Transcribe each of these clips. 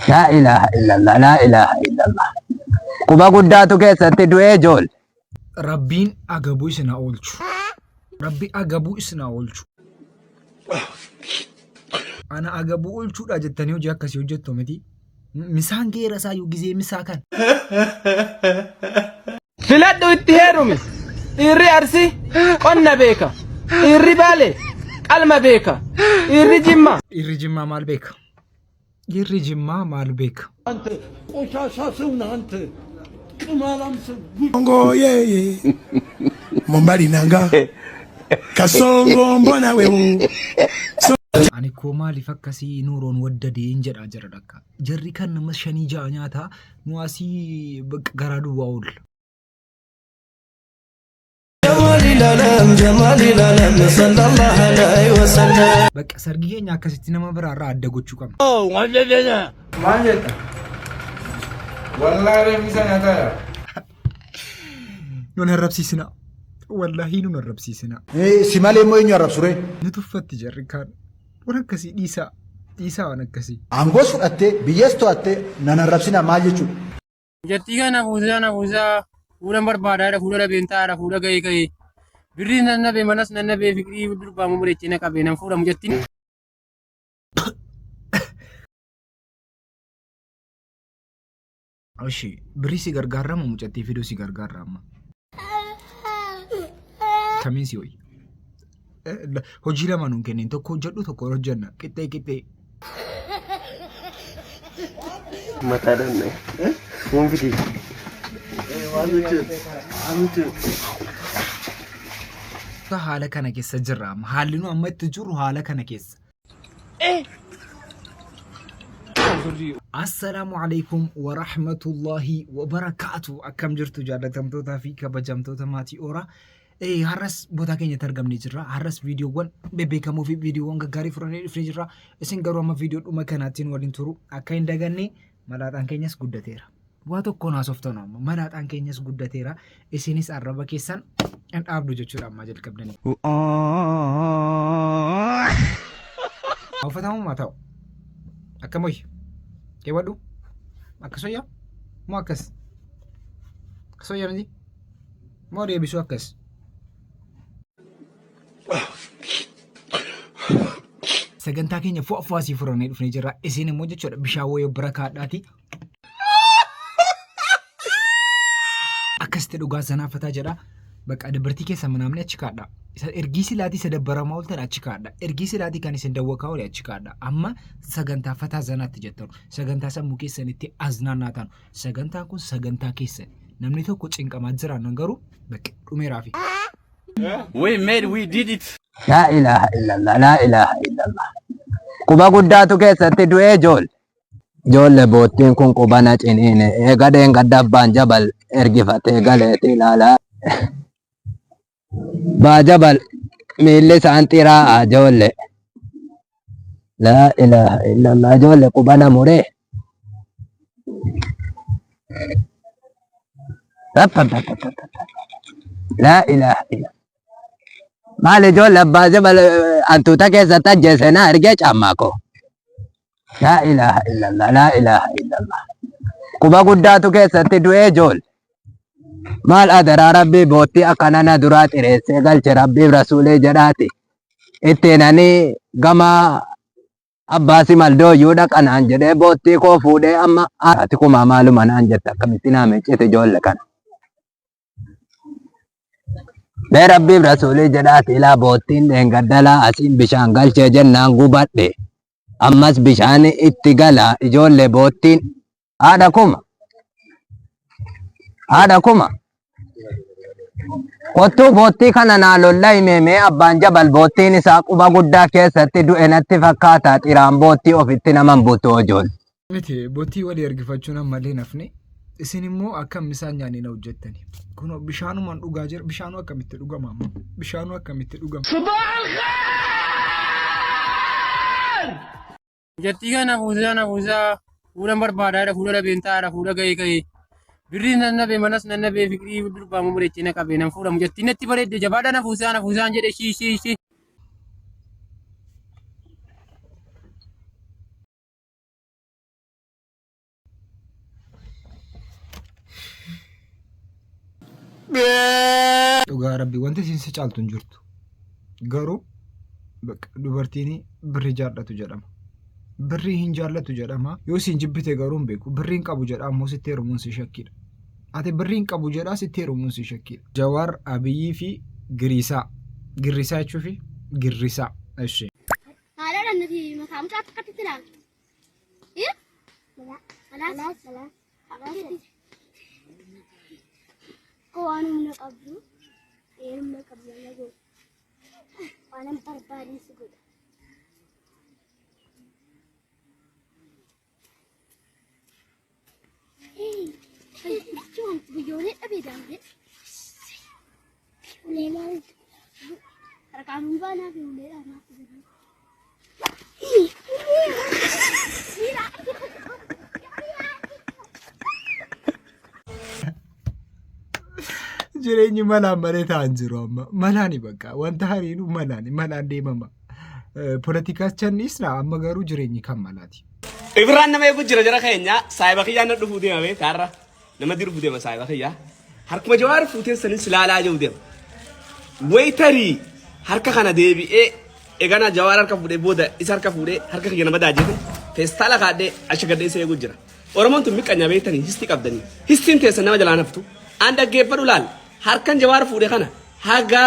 لا إله إلا الله لا إله إلا الله قبا قداتو كيسة دوئي جول ربين أقبو إسنا أولشو ربي أقبو إسنا أولشو أنا أقبو أولشو راجتاني وجاك كسي وجدتو مدي مسان غير سايو جزي مساكن filadhu itti heerumis dhiirri arsi qonna beeka dhiirri baale qalma beeka dhiirri jimma إرجما مال بيك إرجما مال بيك አንተ ቆሻሻ ሰው ነህ አንተ ቅማላም ሰው Bongo yeye Mombali nanga Kasongo mbona wewe أنا كومالي فكسي نورون وددي إنجر أجر دكا جري كان مشاني جانياتا نواسي بقرادو واول جمالي العالم صلى الله عليه وسلم بك سرقية ناكا ستنا ما برا راد دقو تشوكم wallahi remisa nyata نون هرب سيسنا والله نون هرب سيسنا Si malee immoo eenyu arrabsure نتوفت جري كان ونكسي ديسا ونكسي Aangoos fudhattee biyyees to'attee nan arrabsina maal jechuudha jattii kana fuusaa fuudhan barbaadaadha fuudha dhabeentaadha fuudha ga'ee birrii nan nabee manas nan nabee fiqirii durbaa mumureechee na qabee nan fuudhamu jettiin أشي بريسي غرغرة ما مجتي فيديو سي غرغرة ما كمين سيوي هجيرة ما نمكن إنتو كوجدو تو كورجنا كتة mataadhaan waan fidii حالة كنا كيس جرام حالينو أما تجور حالة كنا كيس السلام عليكم ورحمة الله وبركاته أكم جرتو جالتم توتا في كبجمتو تماتي أورا har'as bootaa keenya argamnee jirra. Har'as viidiyoowwan bebbeekamoo fi viidiyoowwan gaggaarii fudhannee dhufnee jirra. Isin garuu amma viidiyoo dhuma kanaatiin waliin turu akka hin daganne malaaxaan keenyas guddateera. Waa tokkoon haasoftan amma malaaxaan keenyas guddateera. Isinis arraba keessan hin dhaabdu jechuudha amma jalqabdanii. Uffatamu maa ta'u akka moyi keewwadhu akka soyyaa moo akkas soyyaa miti moo deebisuu akkas. Sagantaa keenya fo'afaasii furannee dhufnee jirra. Isin immoo jechuudha bishaan wayii bira kaadhaati. Akkasitti dhugaa sanaafataa jedha. Bakka dabartii keessa manaamni achi kaadha. Ergii silaatii isa dabbaramaa ooltan achi kaadha. Ergii silaatii kan isin dawwakaa oole achi kaadha. Amma sagantaa fataa zanaatti jettanu. Sagantaa sammuu keessanitti aznaannaa taanu. Sagantaan kun sagantaa keessan. Namni tokko cinqamaa jiraan garuu bakka dhumeeraafi. we did it لا إله إلا الله لا إله إلا الله قبا قداتو كيسة دوئي جول لبوتين كون قبانا چنين غدين غدبان جبل ارغفت غلتي لا لا با جبل ميلي سانتيرا جول لا إله إلا الله جول قبانا موري لا إله إلا مالي جول لبا جبل أنتو تكيسة تجسنا ارغي چاماكو لا إله إلا الله لا إله إلا الله قبا قداتو كيسة دوئي جول مال أدرى ربي بوتي أكنانا درات إريسي قلت ربي رسولي جراتي إتناني قما أباسي مالدو يودك أنا أنجده بوتي كوفودي أما آتكو ما معلوم أنا أنجدتا كمتنا ميچت جول لكن بے ربی رسولی جراتي لا بوتين دين قدلا أسين بشان قلت جنان قبات دي ammas bishaan itti gala ijoollee boottiin haadha kuma kottuu boottii kana naalolla himee abbaan jabal boottiin isaa quba guddaa keessatti du'e natti fakkaata xiraan boottii ofitti naman butu ijoollee. Miti boottii walii ergifachuun ammallee nafne isin immoo akkam isaan nyaanni na hojjettani. Kun bishaanumaan dhugaa jira bishaanuu akkamitti dhugama amma bishaanuu akkamitti dhugama. jattii kana fuusaa fuudhan barbaadaadha fuudha dhabeentaadha fuudha ga'ee birrii nan nabee manas nan nabee fiqirii durbaa mumureechee na qabee nan fuudhamu jattii natti bareedde jabaadha na fuusaan jedhe shii dhugaa rabbi wanti isin si caaltu hin jirtu garuu dubartiin birrii jaallatu jedhama birrii hin jaallatu jedhama yoo isin jibbite garuu hin beeku birriin qabu jedha ammoo sitti heerumuun si shakkiidha ati birriin qabu jedha sitti heerumuun si shakkiidha Jawaar Abiyyi fi Girrisaa jechuun fi Girrisaa እሺ على النتي ما تعمش أتكلم تلعب إيه لا سلام قوانين من قبله إيه من قبله نقول أنا مبربري سجود إيه شو أنت بيجوني أبي دامي وليلا ركعوا بانا في وليلا ما في jireenyi malaan malee ta'an jiru amma malaani bakka wanta hariinu malaan deemama poolitikaas channiisna amma garuu jireenyi kan malaati. Ibraan nama eegu jira keenya saayiba kiyyaa na dhufuu deemame taarra nama dirbu deema saayiba kiyyaa harkuma Jawaar fuuteen sanin silaalaa jiru deema wayitarii harka kana deebi'ee eegana Jawaar harka fuudhee booda isa harka fuudhee harka kiyya nama daajjete feestaala kaadhee achi gadhee isa eegu jira Oromoon tun miqqanya beektanii histi qabdanii histiin teessan nama jalaan haftu aan dhaggeeffadhu laal harkan Jawaar fuudhee kana haga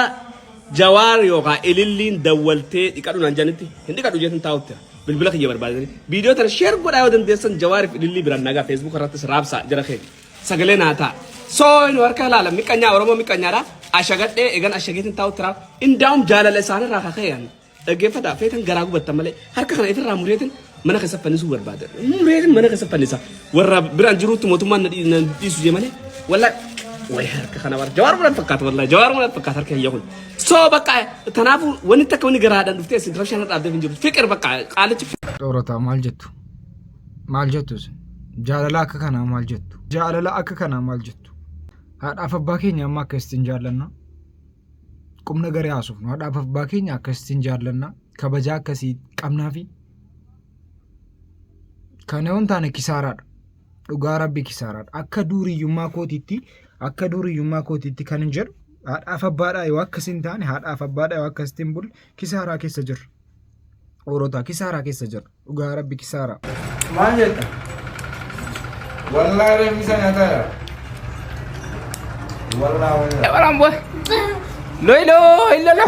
Jawaar yookaan ililliin dawwaltee dhiqadhu naan janitti hin dhiqadhu jeetin taa'utti bilbila kiyya barbaadanii viidiyoo tana sheer godhaa yoo dandeessan Jawaariif ilillii biraan nagaa feesbuuk irrattis raabsaa jira keenya sagalee naa ta'a soo inni harka laala miqqanyaa Oromoo miqqanyaadha ashagadhee eegan ashageetin taa'utti raab indaa'um jaalala isaanirraa kaka'eeyyan dhaggeeffadhaa feetan garaa gubattan malee harka kana ifirraa mureetin mana keessa fannisuu barbaadan mureetin mana keessa fannisa warra biraan jiruutti mootummaan na dhiisu jee malee walla way harka kana war Jawaar murat fakkaata wallahi Jawaar murat fakkaata harka kiyya kun soo bakka tanaafu wanni takka wanni garaadhaan dhuftee isin rabshaan dhaabdee hin jiru fiqir bakka qaalichi Dhoorata maal jettu jaalala akka kanaa maal jettu jaalala akka kanaa maal jettu haadhaaf abbaa keenya amma akkasitiin jaallanna qubna garee haasofnu haadhaaf abbaa keenya akkasitiin jaallanna kabajaa akkasii qabnaafi kana yoon taane kisaaraadha dhugaa rabbi kisaaraadha akka duuriyyummaa kootiitti kan hin jedhu haadhaaf abbaadhaa yoo akkasiin taane haadhaaf abbaadhaa yoo akkasitiin bulle kisaaraa keessa jirra Orota kisaaraa keessa jirra dhugaa rabbi kisaaraa maal jetta wallahi reefisa nyaataadha wallahi Barambo. Loilo, ilala.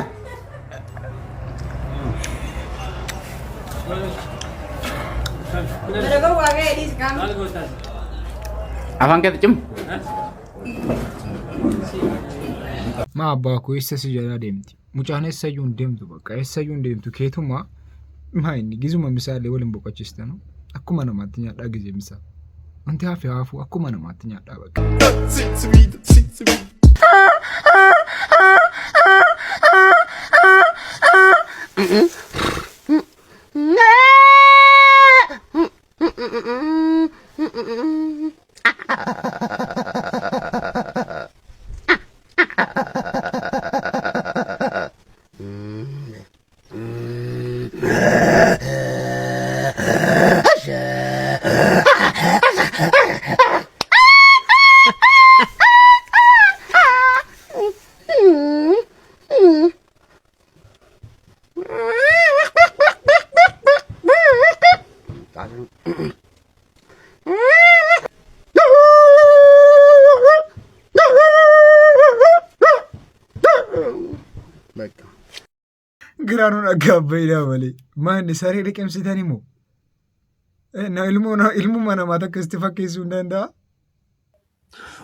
Afaan kee cim. Ma abbaa koo eessa si jalaa deemti mucaan eessayyuu hin deemtu bakka eessayyuu hin deemtu keetumaa maa inni gizuma misaalee waliin boqochiistanu akkuma namaatti nyaadhaa gizee misaa wanti hafe haafuu akkuma namaatti nyaadhaa bakka. Giraanun aggaabbaidhaa malee maanni saree liqimsitanii moo ilmuma namaa akkasitti fakkeessuu hin danda'a?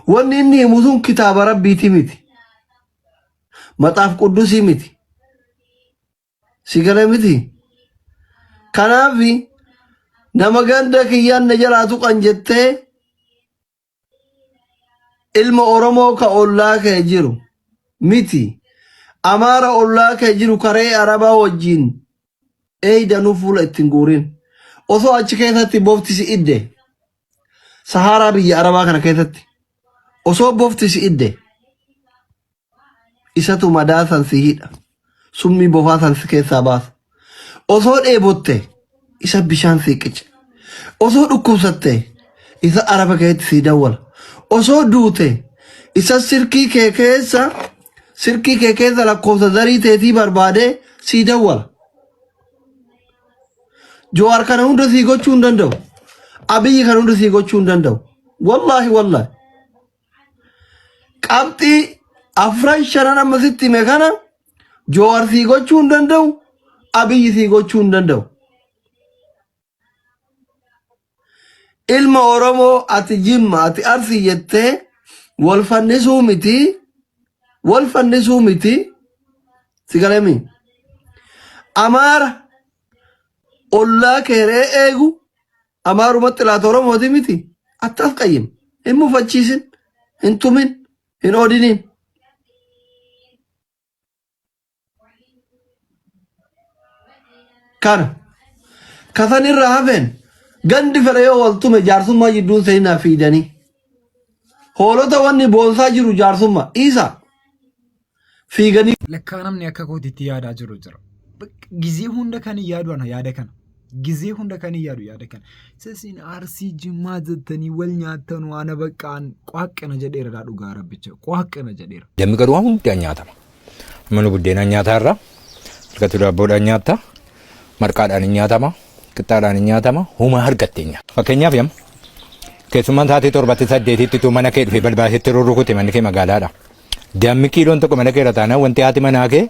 Wanni inni himu sun kitaaba rabbiiti miti. Maxaaf quddusii miti. Sigara miti. Kanaaf nama ganda kiyyaan na jalaatu kan jettee ilma Oromoo ka ollaa kee jiru miti. Amaara ollaa kee jiru karee Arabaa wajjin eeydanuu fuula ittiin guurin. Osoo achi keessatti bofti si idde Saharaa biyya Arabaa kana keessatti osoo bofti si idde isatu madaa san si hidha summii bofaa san si keessaa baasa. Osoo dheebotte isa bishaan si qica. Osoo dhukkubsatte isa araba keetti si dawwala. Osoo duute isa sirkii kee keessa lakkoofsa zarii teetii barbaade sii dawwala. Jawaar kana hunda sii gochuu hin danda'u. Abiyyi kana hunda sii gochuu hin danda'u. Wallaahi. Qabxii afran shanan amma sitti hime kana Jawaar sii gochuu hin danda'u. Abiyyi sii gochuu hin danda'u. Ilma Oromoo ati Jimma ati Arsii jettee wal fannisuu miti sigalemi Amaara ollaa keeree eegu Amaarumatti laata Oromooti miti attas qayyim hin mufachiisin hin tumin hin oodinin kana kasan irraa hafeen gandi fedha yoo wal tume jaarsummaa jidduun seenaa fiidanii hoolota wanni boonsaa jiru jaarsummaa isa fiiganii Lekkaa namni akka kootiitti yaadaa jiru jira. Gizee hunda kan yaadu ana yaada kana. Gizee hunda kan yaadu yaada kana. Sasiin Arsii Jimmaa jettanii wal nyaattan waan baqqaan qwaaqqana jedheera dhugaa rabbicha. Qwaaqqana jedheera. Dammi garuu waan hundaan nyaatama. Mana buddeenaan nyaataarra, hirkatu daabboodhaan nyaata, marqaadhaan nyaatama, qixxaadhaan nyaatama, huma hargattee nyaata. Fakkeenyaaf yam keessummaan taatee 7-8 mana kee dhufee balbaasetti rurrukute manni kee magaalaadha. Dammi kiiloon tokko mana keera taanaan wanti haati manaa kee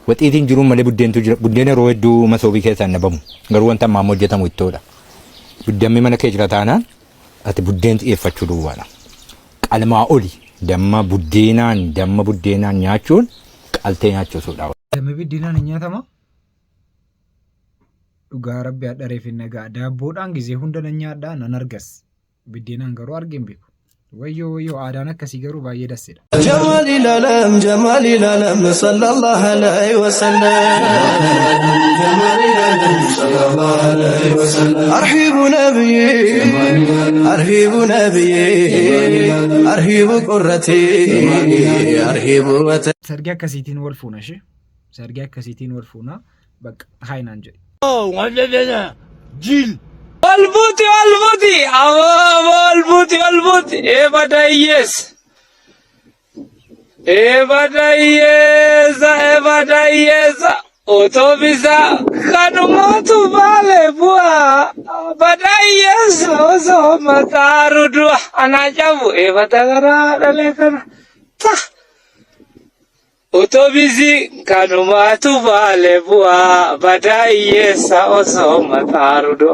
waxiitiin jiruun malee buddeentu jira. Buddeen yeroo hedduu masoobii keessaan nabamu. Garuu wanta ammaa hojjetamu ittoodha. Dammi mana kee jira taanaan ati buddeen xiyyeeffachuu duwwaadha. Qalmaa oli damma buddeenaan nyaachuun qaltee nyaachuusuudha. Dammi buddeenaan hin nyaatama? Dhugaa rabbi hadhareef hin nagaa. Daabboodhaan gizee hunda nan nyaadhaa nan argas. Buddeenaan garuu argeen beeku. Wayyoo aadaan akkasii garuu baay'ee dasseedha. Jamali lalam sallallahu alaihi wasallam arhibu qurrati arhibu wata Sargii akkasiitiin wal fuuna ishee. Sargii akkasiitiin wal fuuna bakka haayinaan jedhe. Jill. والبوتي ebadayesa otobisa kanumatu vale bua badayesa oso matarudu anajabu ebadagara dalekana ta otobisi kanumatu vale bua badayesa oso matarudu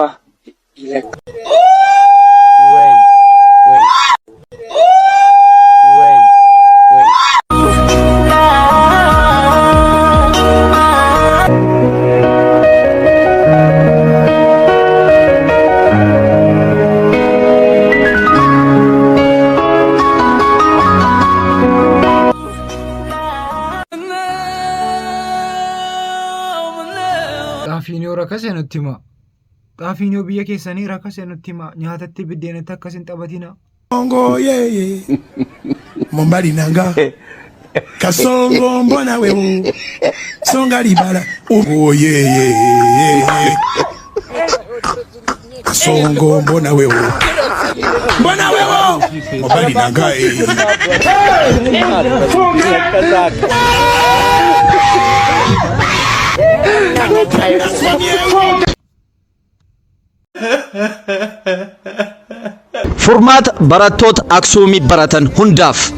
Xaafiinoo rakkasee nutti hima. Xaafiinoo biyya keessanii rakkasee nutti hima. Nyaatatti biddeenatti akkas hin taphatina. Songo ye Mombali nanga Kasongo mbona wewe Songa libala Oh ye Kasongo mbona wewe Mombali nanga Furmaata barattoota Aksuumii baratan hundaaf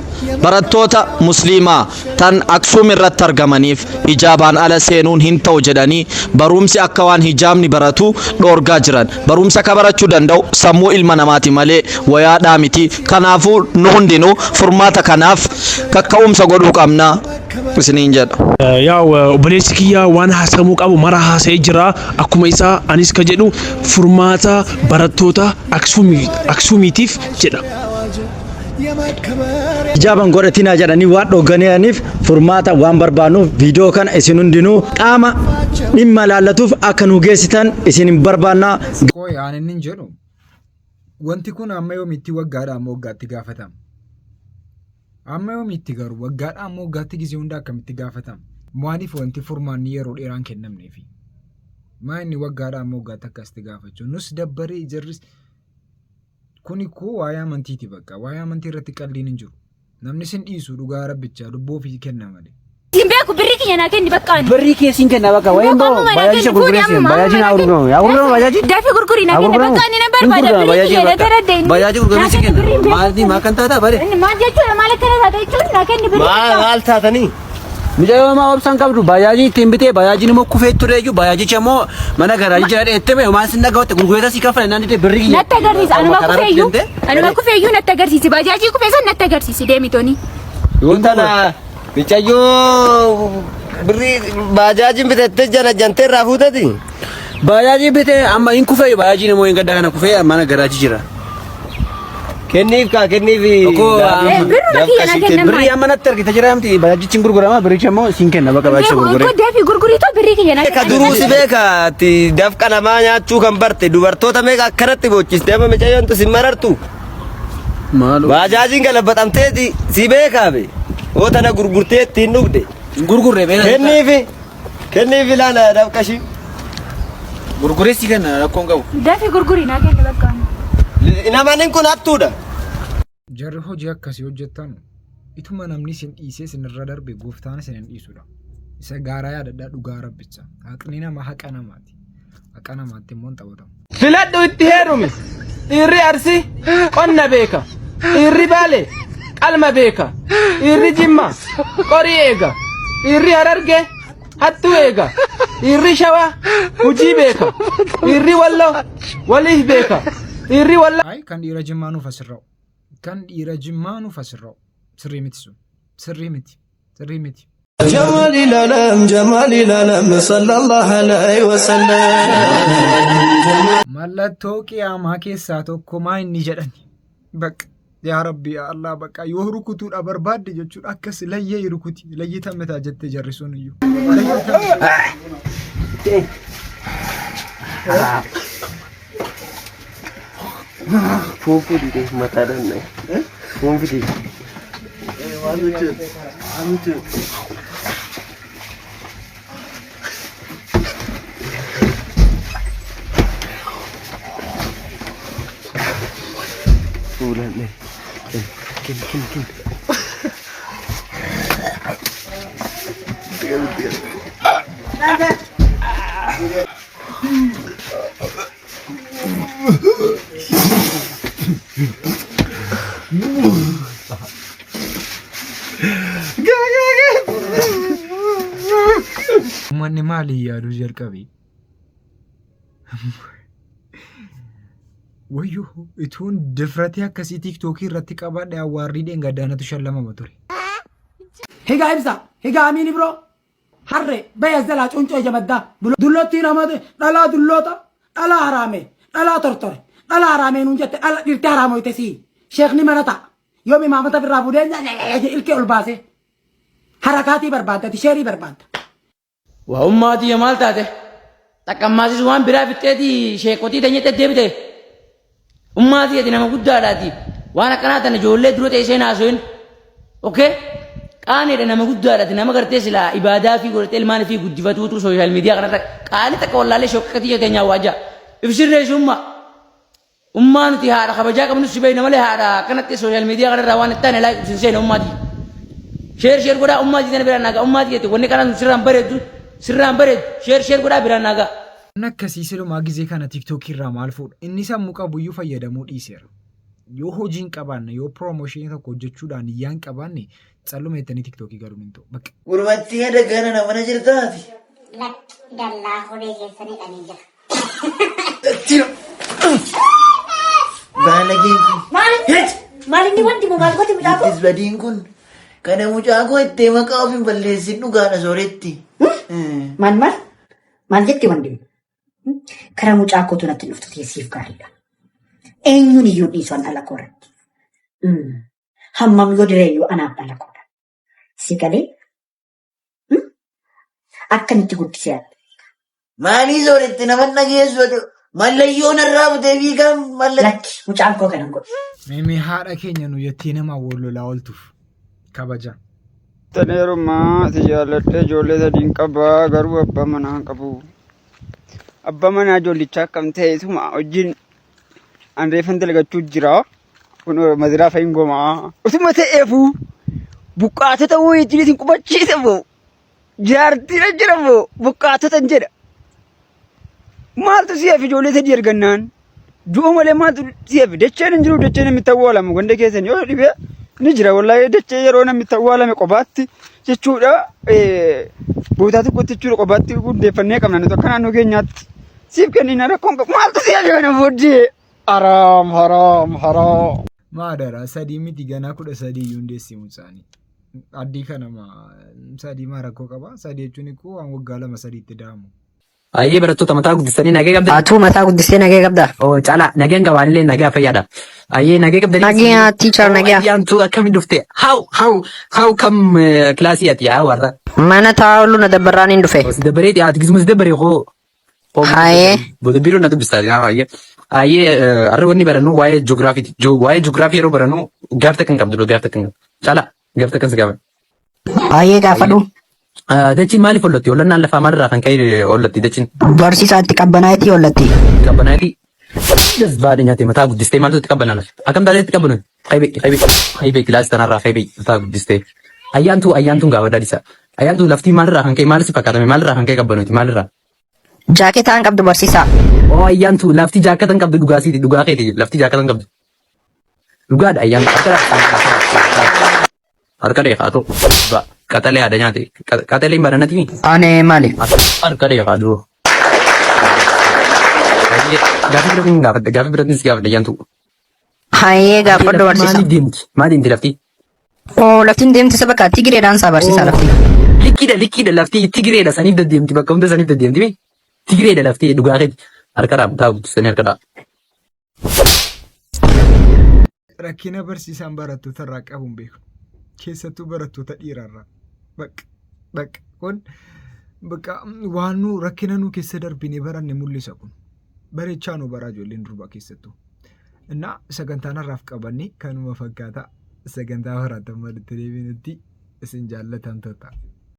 barattoota musliimaa tan Aksuum irratti argamaniif hijaabaan ala seenuun hin ta'u jedhanii barumsi akka waan hijaabni baratu dhoorgaa jiran. Barumsa ka barachuu danda'u sammuu ilma namaati malee wayaadhaa miti. Kanaafuu nu hundinuu furmaata kanaaf kakka'umsa godhuu qabna isiniin jedha. Yaw obboleessi kiyyaa waan haasamuu qabu mara haasa'ee jira. Akkuma isaa anis ka jedhu furmaata barattoota Aksuumiitiif jedha. Hijaaban godhatinaa jedhanii waan dhogganiif furmaata waan barbaaduuf viidiyoo kana isin hundinuu qaama dhimma laallatuuf akka nu geessitan isin barbaannaa. Qoy aan inni jedhu wanti kun amma yoomitti waggaadhaan moo waggaatti gaafatama? Amma yoomitti garuu waggaadhaan moo waggaatti gizee hunda akkamitti gaafatama? Maaliif wanti furmaanni yeroo dheeraan kennamneefi? Maa inni waggaadhaan moo waggaatti akkasitti gaafachuu? Nus dabbaree jarris kuni koo waa'ee amantiiti bakka. Waa'ee amantii irratti qalliin hin jiru. namni sin dhiisu dhugaa rabbicha lubbuu fi kenna malee. Simbeku biriki yana kendi bakka ni. Biriki sinke na bakka wayendo bayaji gurguresi bayaji na urgo ya urgo bayaji dafi gurguri na kendi bakka ni na barbada biriki yana taradde bayaji gurguresi kendi maadi makanta ta bare ma jechu malakana ta jechu na kendi biriki ما قالت تاني mijayo ma opsan kabdu bayaji timbite bayaji ni mo kufetu reju bayaji chamo mana garaji jare etteme ma sinna gawte gurgureta sikafale nandite biriki natta garisi anuma kufeyu natta garisi bajaji kufesa natta garisi demitoni يوتنا بيجايو بري باجاج بيتت جنا جنتي رافوتتي bayaji bite amma in kufeyu bayaji ni mo inga dagana kufeya mana garaji jira كنيف كا كنيف birri amma natter kita jira amti bayaji cinggur gurama birri chamo sinken na baka bayaji gurgure ko dafi gurguri to biriki yana كدروس بيكا تي دف كلامة يا شو كم برتة دوبرتو تميك كرتي بوتشيس تيما ميجايو أنتو سيمررتو malu باجاجين كلا بتأمتي دي سيبيكا بي वो तना गुरगुरते तीन लोग दे gurgure bena كنيف لانا دف كشي gurgure sikan na konga dafi gurguri na kendi bakka إنا ما نكون أبتودا Jarri hojii akkasii hojjettan ituma namni sin dhiisee sinirra darbe gooftaan sin hin dhiisudha. Isa gaaraa yaadadhaa dhugaa rabbicha. Haqni nama haqa namaati. Haqa namaatti immoo hin taphatamu. Filadhu itti heerumi. Dhiirri Arsii qonna beeka. Dhiirri Baalee qalma beeka. Dhiirri Jimmaa qorii eega. Dhiirri Harargee hattuu eega. Dhiirri Shawaa hujii beeka. Dhiirri Walloo waliif beeka. Dhiirri Walloo. Ay kan dhiira Jimmaa nuuf asirra'u. Kan dhiira Jimmaa nuuf asirra'u. Sirrii miti sun. Sirrii miti. Sirrii miti. جمال العالم صلى الله عليه وسلم Mallattoo qiyaamaa keessaa tokko maa inni jedhani. Bakka yaa Rabbi yaa Allah bakka yoo rukutuudha barbaadde jechuudha akkas layyee rukuti. Layyee tammataa jettee jarri sun iyyuu. Fufu di mata dan nih. Fufu di. Bulan nih. Kin. Uummanni maaliin yaaduu jalqabe? Wayyoo ituun difratee akkasii tiiktookii irratti qabaadhe awwaarriidhaan gaddaanatu shallamama ture. Higaa ibsa higaa amiin biroo harree bayas jalaa cuuncoo jamaddaa dullootti namate dhalaa dulloota dhalaa haraame dhalaa tortore dhalaa haraamee nuun jette dhala dhirtee haraamoyte sii sheekni mana ta'a yoom imaamata birraa fuudhee ilkee ol baase harakaatii barbaaddati sheerii barbaadda. Waa ummaatii maal taate xaqqammaasis waan biraa fixxeeti sheekotii danyeette deebite ummaatii ati nama guddaadhaati waan akkanaa tan ijoollee dura teessee naasoin okee qaaniidha nama guddaadhaati nama gartee silaa ibaadaa fi godhatee ilmaan fi guddifatuutu sooshaal miidiyaa kanarra qaanii takka wallaalee shokkatiyya keenya waajaa ibsirreessi ummaa nuti haadha kabajaa qabnu si beeyna malee haadha akkanatti sooshaal miidiyaa kanarraa waan ittaan elaa ibsinseena ummaatii sheer godhaa ummaatii tana biraan naagaa ummaatii ati wanni kanaan sirraan bareedu sheer godhaa biraan naagaa. Akkasii silumaa gizee kana tiiktookii irraa maal fuudha? Inni sammuu qabu iyyuu fayyadamuu dhiiseera. Yoo hojii hin qabaanne yoo piroomooshinii tokko hojjechuudhaan iyyaa hin qabaanne calluma jettanii tiiktookii galuu hin ta'u. Gurbattii adagana namana jirtaati. Dallaa horii keessanii dhanii jira. Baalageen kun. Maalinni wanti moo maal gooti mucaa koo? Isbadiin kun kana mucaa koo ittee maqaa ofiin balleessin dhugaadha sooretti. Maal jetti wanti? Kara mucaa kootu natti dhuftu teessiif gaariidha. Eenyuun iyyuu dhiisuun ala kooratti. Hammam yoo direeyyuu anaaf ala koodha. Si galee? Akkamitti guddisee adda? Maalii sooretti nama dhageessu mallayyoon irraa butee fiigaan Lakki mucaan koo kanan godhu. Mimi haadha keenya nu jettee nama wallolaa ooltuuf kabaja. Taneerummaa si jaalladhee ijoollee sadiin qabaa garuu abbaa manaa qabu. Abbaa manaa ijoollichaa akkam ta'eetuma wajjin an reeffan dalagachuu jira. kun madiraa fayin gomaa utuma ta'eefu buqqaatota wayitiitiin qubachiise moo jaartiin jira moo buqqaatota jedha maaltu si'eef ijoollee sadii ergannaan du'u malee maaltu si'eef dacheen hin jiru dacheen namni awwaalame ganda keessan yoo dhibee ni jira wallahi dachee yeroo namni awwaalame qobaatti jechuudha bootaa tokkotti jechuudha qobaatti hundeeffannee qabna nuti akka naannoo keenyaatti siif kennina rakkoon maaltu si'eef yoo na booddee haram maadara sadii miti ganaa 13 iyyuu hundeessi mucaanii addii kanama sadii maa rakkoo qaba sadii jechuun ikkoo waan waggaa 2-3 itti daamu. Ayyee barattoota mataa guddistanii nagee qabda. Atuu mataa guddistee nagee qabda. Oo caalaa nageen qabaanillee nagaa fayyaadha. Ayyee nagee qabda. Nagee teacher nagee. Ayyaantu akkamiin dhufte? How kam kilaasii ati yaa warra? Mana taa'ulu na dabbaraan hin dhufe. Dabbareeti ati gizmus dabbaree koo. Ayyee. Boda biiroo na dubbistaa yaa ayyee. Ayyee har'a wanni barannu waa'ee ji'oogiraafii yeroo barannu gaafta kan qabdu gaafta kan caalaa gaafta kan si gaafa. Ayyee gaafadhu. Dachiin maaliif hollatti? Hollannaan lafaa maalirraa kan ka'e hollatti dachiin? Barsiisaatti qabbanaaytii hollatti. Qabbanaaytii? Dasbaadha nyaatee mataa guddistee maaltu itti qabbanaa lafa? Akkam taatee itti qabbanu? Haybee kilaasii tanarraa haybee mataa guddistee. Ayyaantuun gaafa daadhisa. Ayyaantuu laftii maalirraa kan ka'e maalisi fakkaatame maalirraa kan ka'e qabbanuuti maalirraa? Jaaketaan qabdu barsiisaa. Oo ayyaantuu laftii jaakatan qabdu dhugaasiiti dhugaa keeti laftii jaakatan qabdu. Dhugaadha ayyaantuu harka dheeqaatu. Qaxalee ada nyaate. Qaxaleen baranati mi? Ane maali? Harka dheeqaatu. Gaafi biratiin si gaafadha ayyaantuu. Hayyee gaafadhu barsiisa. Maaliif deemti? Maal deemti laftii? Oo laftiin deemti isa bakka tigireedhaan saa barsiisa laftii. Likkiidha laftii tigireedha saniif deddeemti bakka hunda saniif deddeemti mi? Tigireedha laftii dhugaa keeti. Harka dhaabbataa guddisanii harka dhaab. Rakkina barsiisaan barattoota irraa qabuun beeku. Keessattuu barattoota dhiirarraa. Bakka kun bakka waan nu rakkina nu keessa darbinee baranne mul'isa kun. Bareechaa nu baraa ijoolleen durbaa keessattuu. Innaa sagantaan har'aaf qabanne kanuma fakkaata. Sagantaa baraatan malitti deebinutti isin jaallatamtoota.